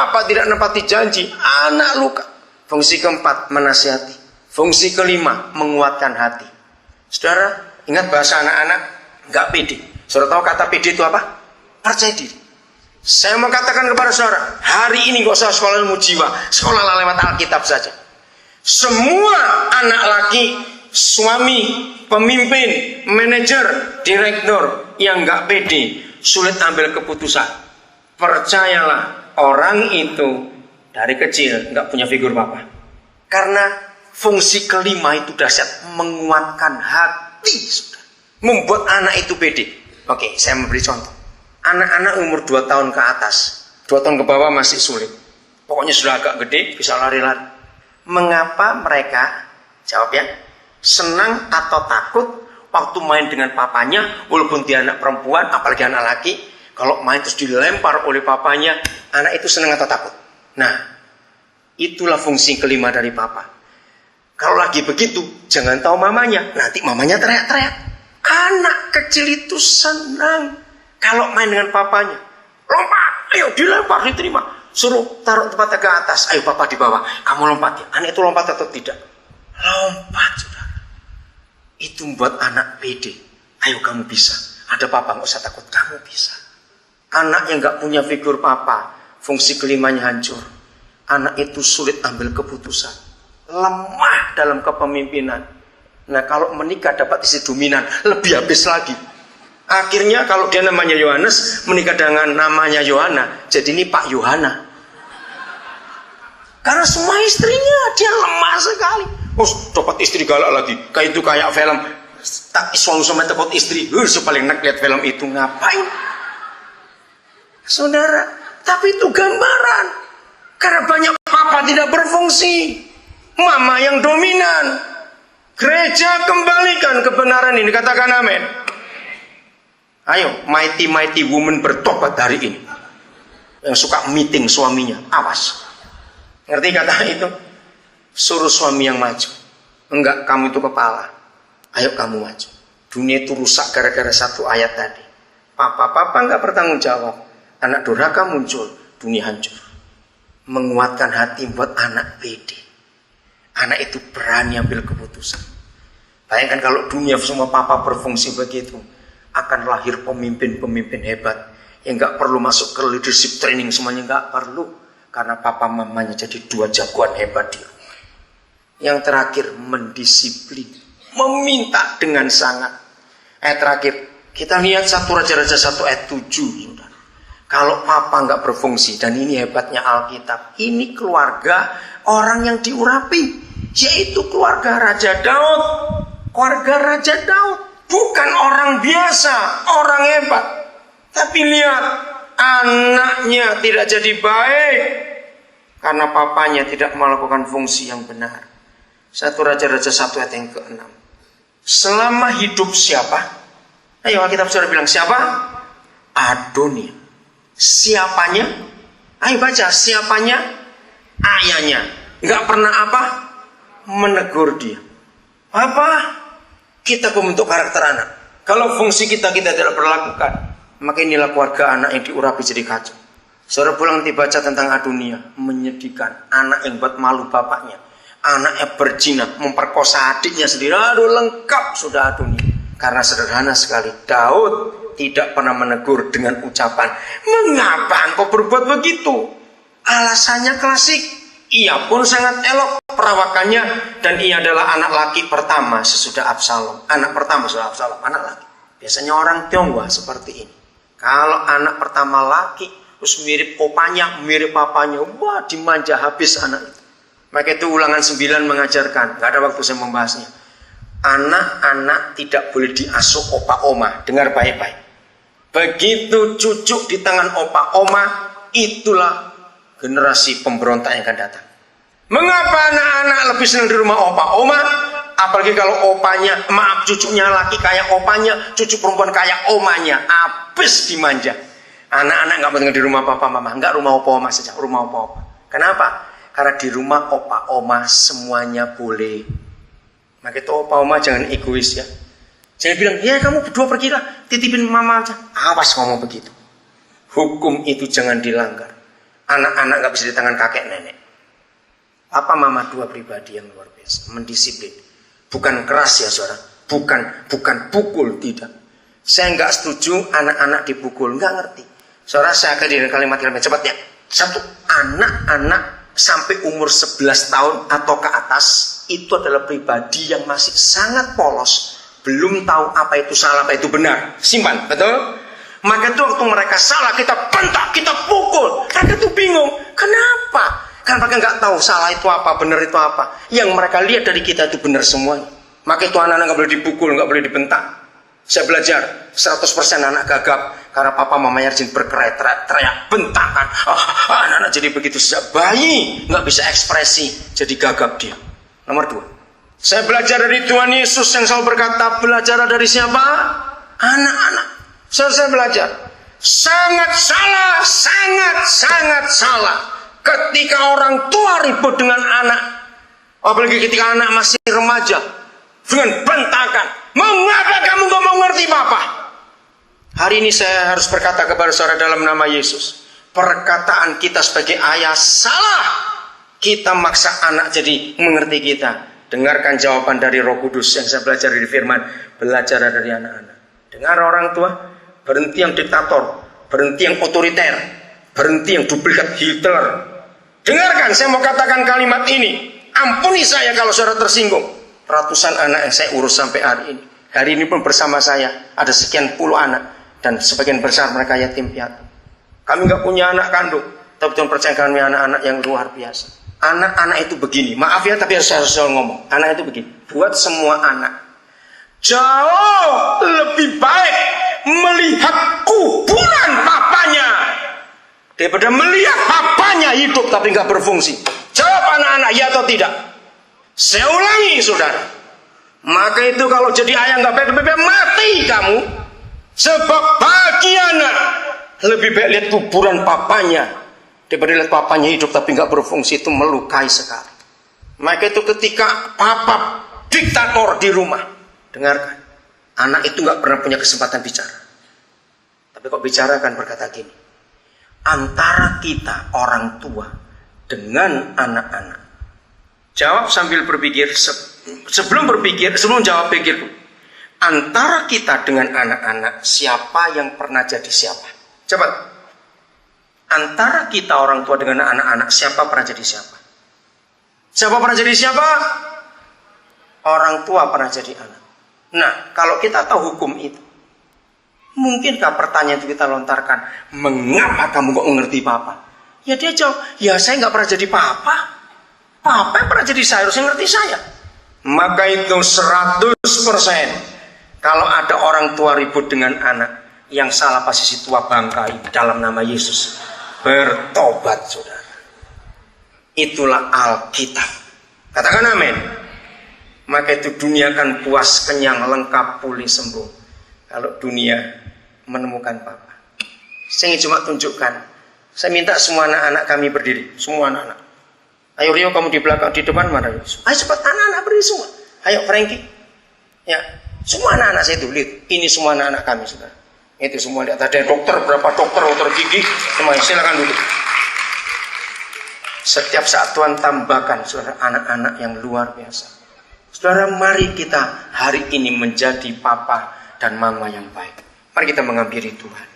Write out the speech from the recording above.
papa tidak menepati janji, anak luka. Fungsi keempat, menasihati. Fungsi kelima, menguatkan hati. Saudara, ingat bahasa anak-anak, nggak pede. Saudara tahu kata pede itu apa? Percaya diri. Saya mau katakan kepada saudara, hari ini gak usah sekolah ilmu jiwa, sekolahlah lewat Alkitab saja. Semua anak laki, suami, pemimpin, manajer, direktur yang nggak pede, sulit ambil keputusan. Percayalah, orang itu dari kecil nggak punya figur papa. Karena fungsi kelima itu dahsyat, menguatkan hati, saudara. Membuat anak itu pede. Oke, saya memberi contoh. Anak-anak umur 2 tahun ke atas, 2 tahun ke bawah masih sulit. Pokoknya sudah agak gede, bisa lari-lari. Mengapa mereka, jawab ya, senang atau takut waktu main dengan papanya, walaupun dia anak perempuan, apalagi anak laki, kalau main terus dilempar oleh papanya, anak itu senang atau takut? Nah, itulah fungsi kelima dari papa. Kalau lagi begitu, jangan tahu mamanya, nanti mamanya teriak-teriak. Anak kecil itu senang kalau main dengan papanya. Lompat, ayo dilempar, diterima. Suruh taruh tempatnya ke atas, ayo papa di bawah, kamu lompat ya. Anak itu lompat atau tidak? Lompat, saudara. Itu membuat anak pede. Ayo kamu bisa, ada papa, nggak usah takut, kamu bisa. Anak yang nggak punya figur papa, fungsi kelimanya hancur. Anak itu sulit ambil keputusan, lemah dalam kepemimpinan. Nah, kalau menikah dapat istri dominan, lebih habis lagi. Akhirnya kalau dia namanya Yohanes, menikah dengan namanya Yohana, jadi ini Pak Yohana. Karena semua istrinya dia lemah sekali. Oh, dapat istri galak lagi. Kayak itu kayak film. Tak suami dapat istri. Paling enak lihat film itu, ngapain? Saudara, tapi itu gambaran. Karena banyak papa tidak berfungsi, mama yang dominan. Gereja kembalikan kebenaran ini, katakan amin. Ayo, mighty woman bertobat hari ini. Yang suka meeting suaminya, awas. Ngerti kata itu? Suruh suami yang maju. Enggak, kamu itu kepala. Ayo kamu maju. Dunia itu rusak gara-gara satu ayat tadi. Papa enggak bertanggung jawab. Anak durhaka muncul, dunia hancur. Menguatkan hati buat anak pede. Anak itu berani ambil keputusan. Bayangkan kalau dunia semua papa berfungsi begitu, akan lahir pemimpin-pemimpin hebat yang nggak perlu masuk ke leadership training, semuanya nggak perlu, karena papa mamanya jadi 2 jagoan hebat di rumah. Yang terakhir, mendisiplin, meminta dengan sangat. Terakhir, kita lihat 1 Raja-Raja 1 ayat 7, saudara. Kalau papa nggak berfungsi, dan ini hebatnya Alkitab, ini keluarga orang yang diurapi, yaitu keluarga Raja Daud. Keluarga Raja Daud bukan orang biasa, orang hebat. Tapi lihat, anaknya tidak jadi baik karena papanya tidak melakukan fungsi yang benar. 1 Raja-Raja 1 ayat yang ke-6. Selama hidup siapa? Ayo Alkitab sudah bilang siapa? Adonia. Siapanya? Ayo baca, siapanya? Ayahnya. Nggak pernah apa? Menegur dia. Apa? Kita membentuk karakter anak. Kalau fungsi kita tidak berlakukan, maka inilah keluarga anak yang diurapi jadi kacau. Saudara pulang nanti baca tentang Adonia, menyedihkan. Anak yang buat malu bapaknya, anak yang berzina, memperkosa adiknya sendiri. Aduh, lengkap sudah Adonia. Karena sederhana sekali, Daud tidak pernah menegur dengan ucapan, mengapa engkau berbuat begitu? Alasannya klasik. Ia pun sangat elok perawakannya, dan ia adalah anak laki pertama sesudah Absalom. Anak pertama sesudah Absalom, anak laki. Biasanya orang Tionghoa seperti ini. Kalau anak pertama laki, terus mirip opanya, mirip papanya, wah dimanja habis anak itu. Maka itu Ulangan 9 mengajarkan, gak ada waktu saya membahasnya. Anak-anak tidak boleh diasuh opa oma. Dengar baik-baik. Begitu cucuk di tangan opa oma, itulah generasi pemberontak yang akan datang. Mengapa anak-anak lebih senang di rumah opa oma? Apalagi kalau opanya, cucunya laki kayak opanya, cucu perempuan kayak omanya, habis dimanja. Anak-anak nggak mau tinggal di rumah papa mama, nggak rumah opa oma saja, rumah opa oma. Kenapa? Karena di rumah opa oma semuanya boleh. Maka itu opa oma jangan egois ya. Jangan bilang, ya kamu berdua pergilah, titipin mama aja. Awas ngomong begitu. Hukum itu jangan dilanggar. Anak-anak nggak bisa di tangan kakek nenek. Papa mama dua pribadi yang luar biasa, mendisiplin. Bukan keras ya saudara, bukan pukul, tidak. Saya nggak setuju anak-anak dipukul, nggak ngerti. Saudara, saya akan dengan kalimat cepat ya. Satu, anak-anak sampai umur 11 tahun atau ke atas itu adalah pribadi yang masih sangat polos, belum tahu apa itu salah, apa itu benar. Simpan, betul? Maka itu waktu mereka salah, kita bentak, kita pukul. Mereka tuh bingung, kenapa? Karena mereka nggak tahu salah itu apa, benar itu apa. Yang mereka lihat dari kita itu benar semuanya. Maka itu anak-anak nggak boleh dipukul, nggak boleh dibentak. Saya belajar 100% anak gagap karena papa mamanya rajin berkelahi, teriak, bentakan. Anak-anak jadi begitu sejak bayi nggak bisa ekspresi, jadi gagap dia. Nomor 2, saya belajar dari Tuhan Yesus yang selalu berkata, belajar dari siapa? Anak-anak. Saya belajar sangat salah ketika orang tua ribut dengan anak, apalagi ketika anak masih remaja, dengan bentakan. Mengapa kamu gak mau ngerti papa? Hari ini saya harus berkata kepada saudara dalam nama Yesus, perkataan kita sebagai ayah salah. Kita maksa anak jadi mengerti kita. Dengarkan jawaban dari Roh Kudus yang saya belajar dari firman. Belajar dari anak-anak. Dengar orang tua, berhenti yang diktator, berhenti yang otoriter, berhenti yang duplikat Hitler. Dengarkan, saya mau katakan kalimat ini. Ampuni saya kalau saudara tersinggung. Ratusan anak yang saya urus sampai hari ini. Hari ini pun bersama saya ada sekian puluh anak, dan sebagian besar mereka yatim piatu. Kami nggak punya anak kandung, tapi Tuhan percaya kami anak-anak yang luar biasa. Anak-anak itu begini, maaf ya tapi harus ngomong. Anak itu begini, buat semua anak jauh lebih baik melihat kuburan papanya daripada melihat papanya hidup tapi nggak berfungsi. Jawab anak-anak, ya atau tidak? Saya ulangi saudara. Maka itu kalau jadi ayah nggak baik, mati kamu. Sebab bagi anak lebih baik lihat kuburan papanya daripada lihat papanya hidup tapi nggak berfungsi. Itu melukai sekali. Maka itu ketika papa diktator di rumah, dengarkan, anak itu nggak pernah punya kesempatan bicara. Tapi kok bicara kan berkata gini, antara kita orang tua dengan anak-anak. Jawab sambil berpikir, sebelum jawab pikir. Antara kita dengan anak-anak, siapa yang pernah jadi siapa? Cepat. Antara kita orang tua dengan anak-anak, siapa pernah jadi siapa? Siapa pernah jadi siapa? Orang tua pernah jadi anak. Nah, kalau kita tahu hukum itu, mungkinkah pertanyaan itu kita lontarkan, mengapa kamu kok mengerti papa? Ya dia jawab, ya saya nggak pernah jadi papa. Papa yang pernah jadi saya, harusnya ngerti saya. Maka itu 100%. Kalau ada orang tua ribut dengan anak, yang salah pasti si tua bangkai dalam nama Yesus. Bertobat saudara. Itulah Alkitab. Katakan amin. Maka itu dunia akan puas, kenyang, lengkap, pulih, sembuh. Kalau dunia menemukan papa. Saya ingin cuma tunjukkan. Saya minta semua anak-anak kami berdiri. Semua anak-anak. Ayo Rio, kamu di belakang, di depan mana? Ayo cepat, anak-anak berdiri semua. Ayo Frankie. Ya, semua anak-anak saya itu lihat. Ini semua anak-anak kami sudah. Itu semua lihat. Ada dokter, berapa dokter gigi. Semua silakan duduk. Setiap saat Tuhan tambahkan saudara anak-anak yang luar biasa. Saudara, mari kita hari ini menjadi papa dan mama yang baik. Mari kita menghampiri Tuhan.